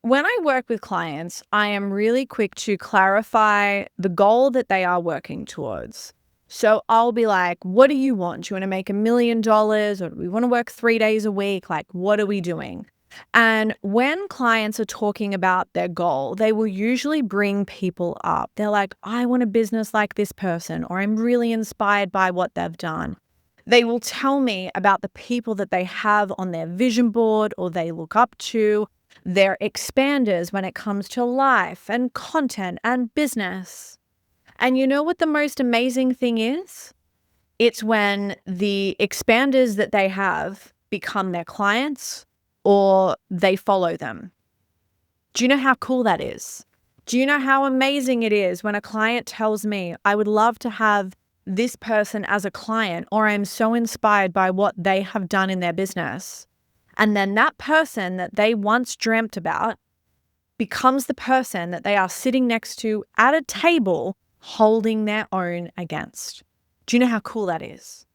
When I work with clients, I am really quick to clarify the goal that they are working towards. So I'll be like, what do you want? Do you want to make $1 million, or do we want to work 3 days a week? Like, what are we doing? And when clients are talking about their goal, they will usually bring people up. They're like, I want a business like this person, or I'm really inspired by what they've done. They will tell me about the people that they have on their vision board or they look up to. They're expanders when it comes to life and content and business. And you know what the most amazing thing is? It's when the expanders that they have become their clients or they follow them. Do you know how cool that is? Do you know how amazing it is when a client tells me, I would love to have this person as a client, or I'm so inspired by what they have done in their business. And then that person that they once dreamt about becomes the person that they are sitting next to at a table holding their own against. Do you know how cool that is?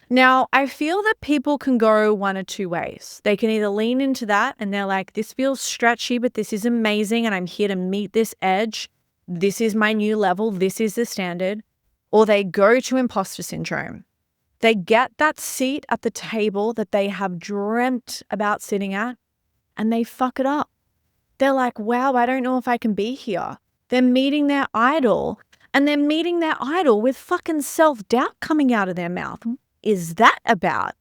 Now, I feel that people can go one or two ways. They can either lean into that and they're like, this feels stretchy, but this is amazing and I'm here to meet this edge. This is my new level. This is the standard. Or they go to imposter syndrome. They get that seat at the table that they have dreamt about sitting at and they fuck it up. They're like, wow, I don't know if I can be here. They're meeting their idol and they're meeting their idol with fucking self-doubt coming out of their mouth. What is that about?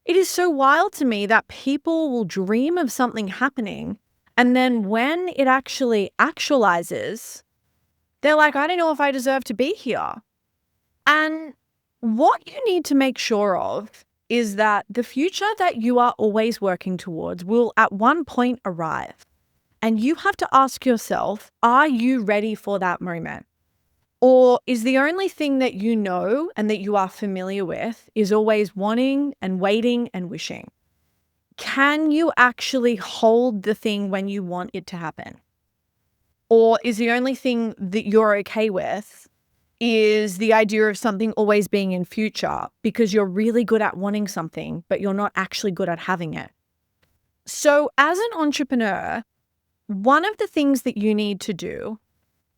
It is so wild to me that people will dream of something happening and then when it actually actualizes, they're like, I don't know if I deserve to be here. And what you need to make sure of is that the future that you are always working towards will at one point arrive. And you have to ask yourself, are you ready for that moment? Or is the only thing that you know and that you are familiar with is always wanting and waiting and wishing? Can you actually hold the thing when you want it to happen? Or is the only thing that you're okay with is the idea of something always being in future because you're really good at wanting something, but you're not actually good at having it? So as an entrepreneur, one of the things that you need to do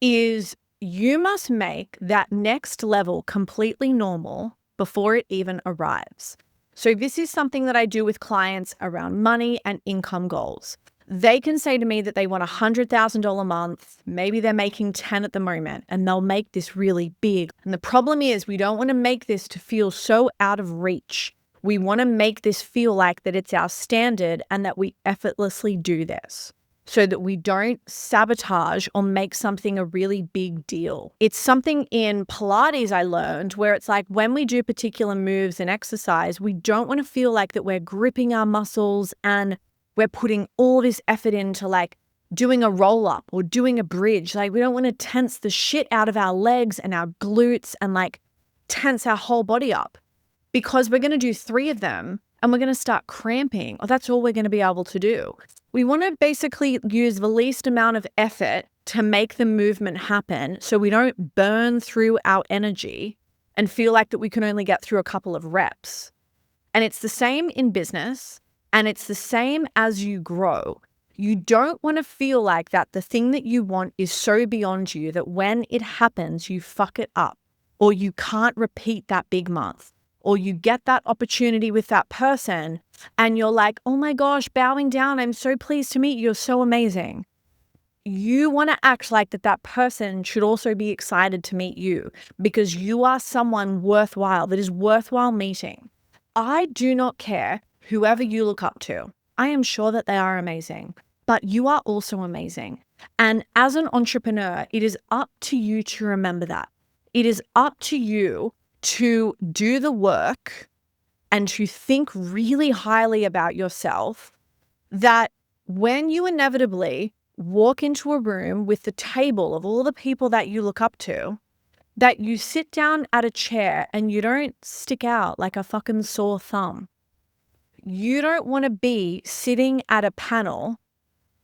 is you must make that next level completely normal before it even arrives. So this is something that I do with clients around money and income goals. They can say to me that they want $100,000 a month. Maybe they're making 10 at the moment and they'll make this really big. And the problem is we don't want to make this to feel so out of reach. We want to make this feel like that it's our standard and that we effortlessly do this so that we don't sabotage or make something a really big deal. It's something in Pilates I learned where it's like when we do particular moves and exercise, we don't want to feel like that we're gripping our muscles and we're putting all this effort into like doing a roll up or doing a bridge. Like we don't want to tense the shit out of our legs and our glutes and like tense our whole body up because we're going to do 3 of them and we're going to start cramping, or that's all we're going to be able to do. We want to basically use the least amount of effort to make the movement happen so we don't burn through our energy and feel like that we can only get through a couple of reps. And it's the same in business. And it's the same as you grow. You don't want to feel like that the thing that you want is so beyond you that when it happens, you fuck it up, or you can't repeat that big month, or you get that opportunity with that person and you're like, oh my gosh, bowing down, I'm so pleased to meet you, you're so amazing. You want to act like that person should also be excited to meet you because you are someone worthwhile, that is worthwhile meeting. I do not care whoever you look up to. I am sure that they are amazing, but you are also amazing. And as an entrepreneur, it is up to you to remember that. It is up to you to do the work and to think really highly about yourself, that when you inevitably walk into a room with the table of all the people that you look up to, that you sit down at a chair and you don't stick out like a fucking sore thumb. You don't want to be sitting at a panel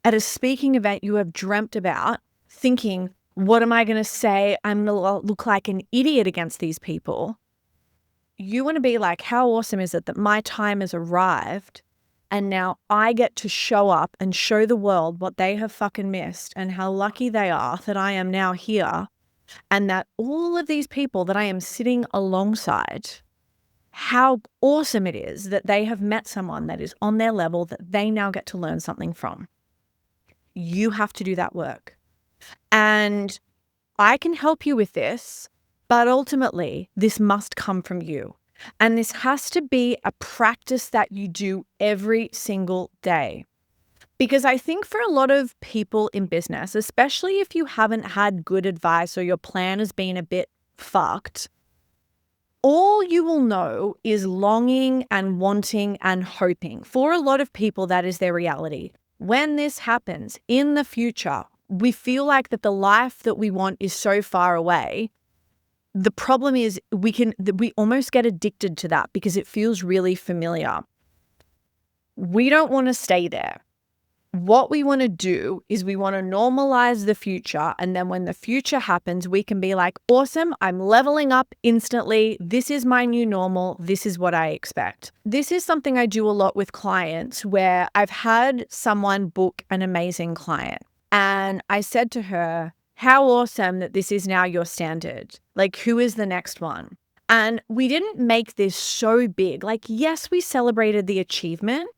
at a speaking event you have dreamt about thinking, what am I going to say? I'm going to look like an idiot against these people. You want to be like, how awesome is it that my time has arrived And now I get to show up and show the world what they have fucking missed and how lucky they are that I am now here and that all of these people that I am sitting alongside, how awesome it is that they have met someone that is on their level that they now get to learn something from. You have to do that work. And I can help you with this, but ultimately this must come from you. And this has to be a practice that you do every single day. Because I think for a lot of people in business, especially if you haven't had good advice or your plan has been a bit fucked, all you will know is longing and wanting and hoping. For a lot of people, that is their reality. When this happens in the future, we feel like that the life that we want is so far away. The problem is we almost get addicted to that because it feels really familiar. We don't want to stay there. What we want to do is we want to normalize the future. And then when the future happens, we can be like, awesome, I'm leveling up instantly. This is my new normal. This is what I expect. This is something I do a lot with clients where I've had someone book an amazing client. And I said to her, how awesome that this is now your standard. Like, who is the next one? And we didn't make this so big. Like, yes, we celebrated the achievement,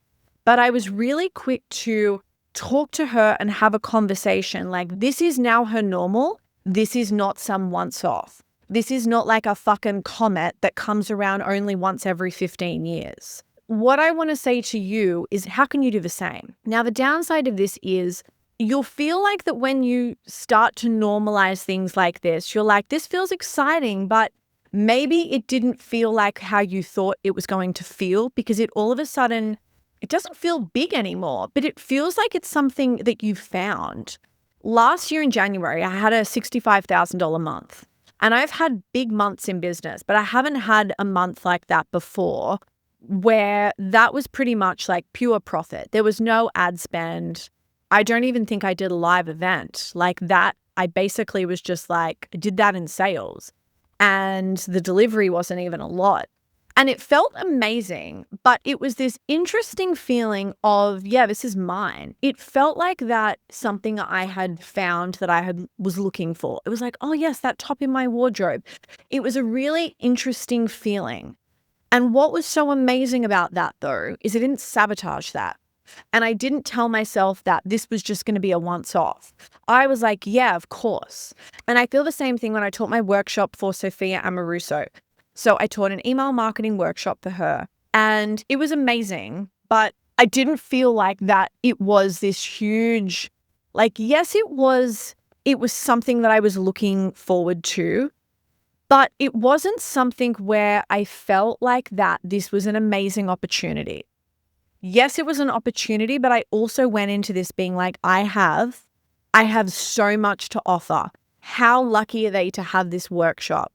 but I was really quick to talk to her and have a conversation. Like, this is now her normal. This is not some once off. This is not like a fucking comet that comes around only once every 15 years. What I want to say to you is, how can you do the same? Now, the downside of this is you'll feel like that when you start to normalize things like this, you're like, this feels exciting, but maybe it didn't feel like how you thought it was going to feel because it all of a sudden, it doesn't feel big anymore, but it feels like it's something that you've found. Last year in January, I had a $65,000 month and I've had big months in business, but I haven't had a month like that before where that was pretty much like pure profit. There was no ad spend. I don't even think I did a live event like that. I basically was just like, I did that in sales and the delivery wasn't even a lot. And it felt amazing, but it was this interesting feeling of, yeah, this is mine. It felt like that something I had found that was looking for. It was like, oh yes, that top in my wardrobe. It was a really interesting feeling. And what was so amazing about that though, is I didn't sabotage that. And I didn't tell myself that this was just going to be a once off. I was like, yeah, of course. And I feel the same thing when I taught my workshop for Sophia Amoruso. So I taught an email marketing workshop for her and it was amazing, but I didn't feel like that it was this huge, like, yes, it was something that I was looking forward to, but it wasn't something where I felt like that this was an amazing opportunity. Yes, it was an opportunity, but I also went into this being like, I have so much to offer. How lucky are they to have this workshop?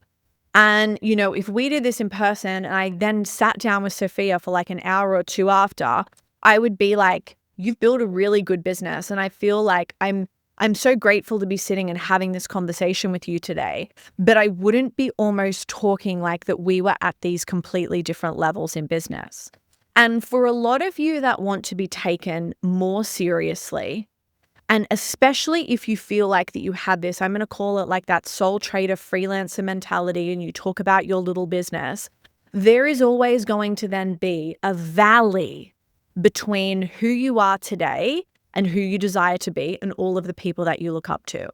And, you know, if we did this in person and I then sat down with Sophia for like an hour or two after, I would be like, you've built a really good business. And I feel like I'm so grateful to be sitting and having this conversation with you today. But I wouldn't be almost talking like that we were at these completely different levels in business. And for a lot of you that want to be taken more seriously, and especially if you feel like that you have this, I'm going to call it like that sole trader freelancer mentality, and you talk about your little business, there is always going to then be a valley between who you are today and who you desire to be and all of the people that you look up to.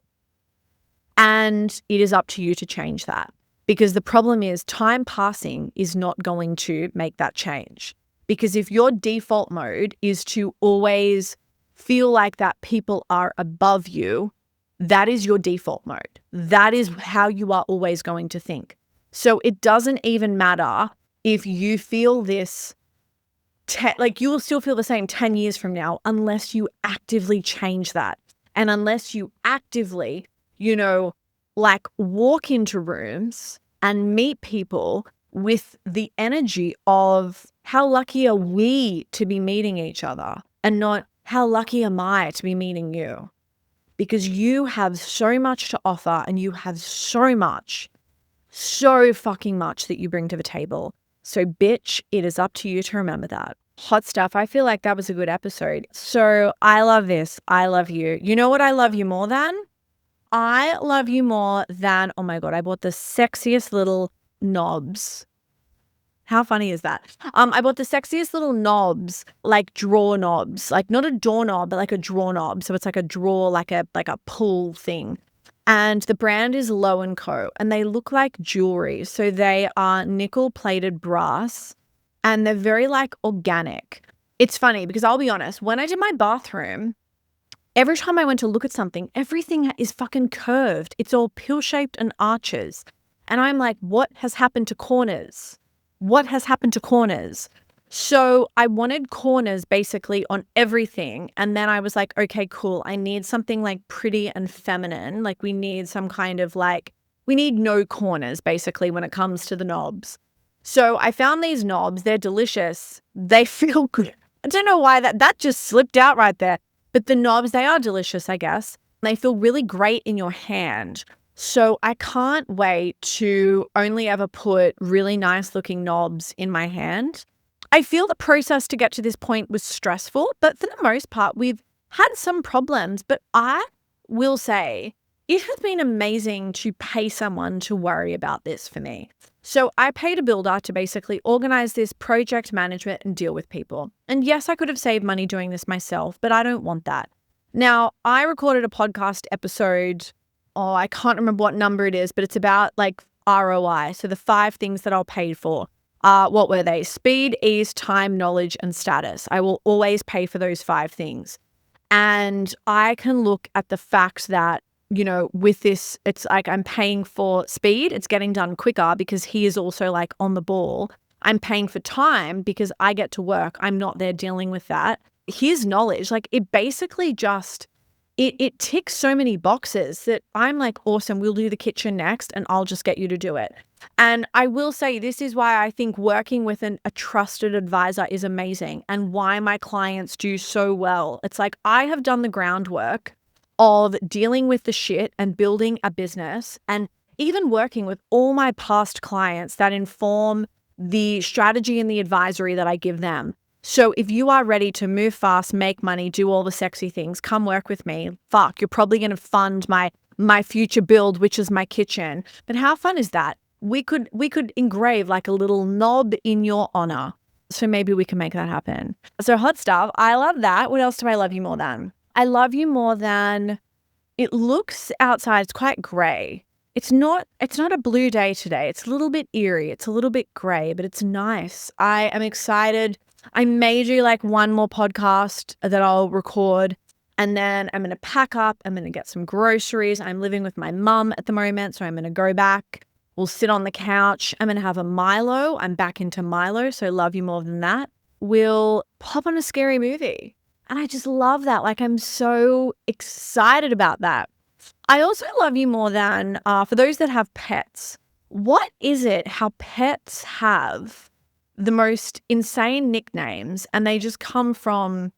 And it is up to you to change that, because the problem is time passing is not going to make that change. Because if your default mode is to always feel like that people are above you, that is your default mode. That is how you are always going to think. So it doesn't even matter if you feel this, like you will still feel the same 10 years from now unless you actively change that. And unless you actively, like walk into rooms and meet people with the energy of how lucky are we to be meeting each other and not how lucky am I to be meeting you? Because you have so much to offer and you have so fucking much that you bring to the table. So bitch, it is up to you to remember that. Hot stuff. I feel like that was a good episode. So I love this. I love you. You know what I love you more than? I love you more than, oh my God, I bought the sexiest little knobs. How funny is that? I bought the sexiest little knobs, like drawer knobs, like not a doorknob, but like a drawer knob. So it's like a drawer, like a pull thing. And the brand is Low & Co. And they look like jewelry. So they are nickel plated brass and they're very like organic. It's funny because I'll be honest, when I did my bathroom, every time I went to look at something, everything is fucking curved. It's all pill-shaped and arches. And I'm like, what has happened to corners? What has happened to corners? So I wanted corners basically on everything. And then I was like, okay, cool. I need something like pretty and feminine. Like we need some kind of like, we need no corners basically when it comes to the knobs. So I found these knobs. They're delicious. They feel good. I don't know why that just slipped out right there. But the knobs, they are delicious, I guess. They feel really great in your hand. So I can't wait to only ever put really nice looking knobs in my hand. I feel the process to get to this point was stressful, but for the most part, we've had some problems. But I will say it has been amazing to pay someone to worry about this for me. So I paid a builder to basically organize this project management and deal with people. And yes, I could have saved money doing this myself, but I don't want that. Now, I recorded a podcast episode, I can't remember what number it is, but it's about like ROI. So the 5 things that I'll pay for. What were they? Speed, ease, time, knowledge, and status. I will always pay for those 5 things. And I can look at the fact that, you know, with this, it's like I'm paying for speed. It's getting done quicker because he is also like on the ball. I'm paying for time because I get to work. I'm not there dealing with that. His knowledge, like it basically just, it ticks so many boxes that I'm like, awesome, we'll do the kitchen next and I'll just get you to do it. And I will say this is why I think working with a trusted advisor is amazing and why my clients do so well. It's like I have done the groundwork of dealing with the shit and building a business and even working with all my past clients that inform the strategy and the advisory that I give them. So if you are ready to move fast, make money, do all the sexy things, come work with me. Fuck, you're probably going to fund my future build, which is my kitchen. But how fun is that? We could engrave like a little knob in your honor. So maybe we can make that happen. So hot stuff. I love that. What else do I love you more than? I love you more than it looks outside. It's quite gray. It's not a blue day today. It's a little bit eerie. It's a little bit gray, but it's nice. I am excited. I may do like one more podcast that I'll record and then I'm going to pack up. I'm going to get some groceries. I'm living with my mum at the moment, so I'm going to go back. We'll sit on the couch. I'm going to have a Milo. I'm back into Milo, so love you more than that. We'll pop on a scary movie. And I just love that. Like I'm so excited about that. I also love you more than, for those that have pets, what is it how pets have the most insane nicknames and they just come from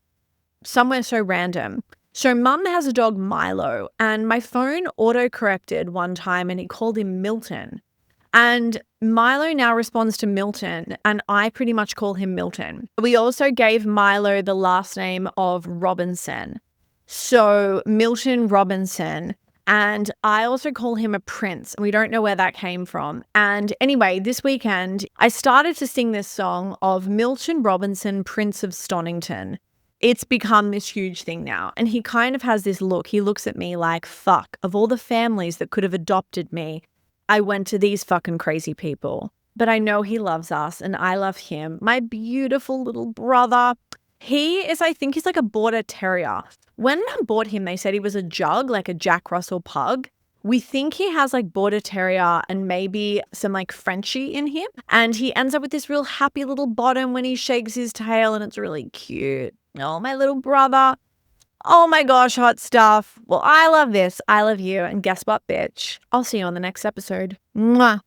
somewhere so random? So mum has a dog, Milo, and my phone auto-corrected one time and it called him Milton. And Milo now responds to Milton, and I pretty much call him Milton. We also gave Milo the last name of Robinson. So Milton Robinson. And I also call him a prince. We don't know where that came from. And anyway, this weekend, I started to sing this song of Milton Robinson, Prince of Stonington. It's become this huge thing now. And he kind of has this look. He looks at me like, fuck, of all the families that could have adopted me, I went to these fucking crazy people. But I know he loves us and I love him. My beautiful little brother. I think he's like a border terrier. When I bought him, they said he was a jug, like a Jack Russell pug. We think he has like border terrier and maybe some like Frenchie in him. And he ends up with this real happy little bottom when he shakes his tail and it's really cute. Oh, my little brother. Oh my gosh, hot stuff. Well, I love this. I love you. And guess what, bitch? I'll see you on the next episode. Mwah.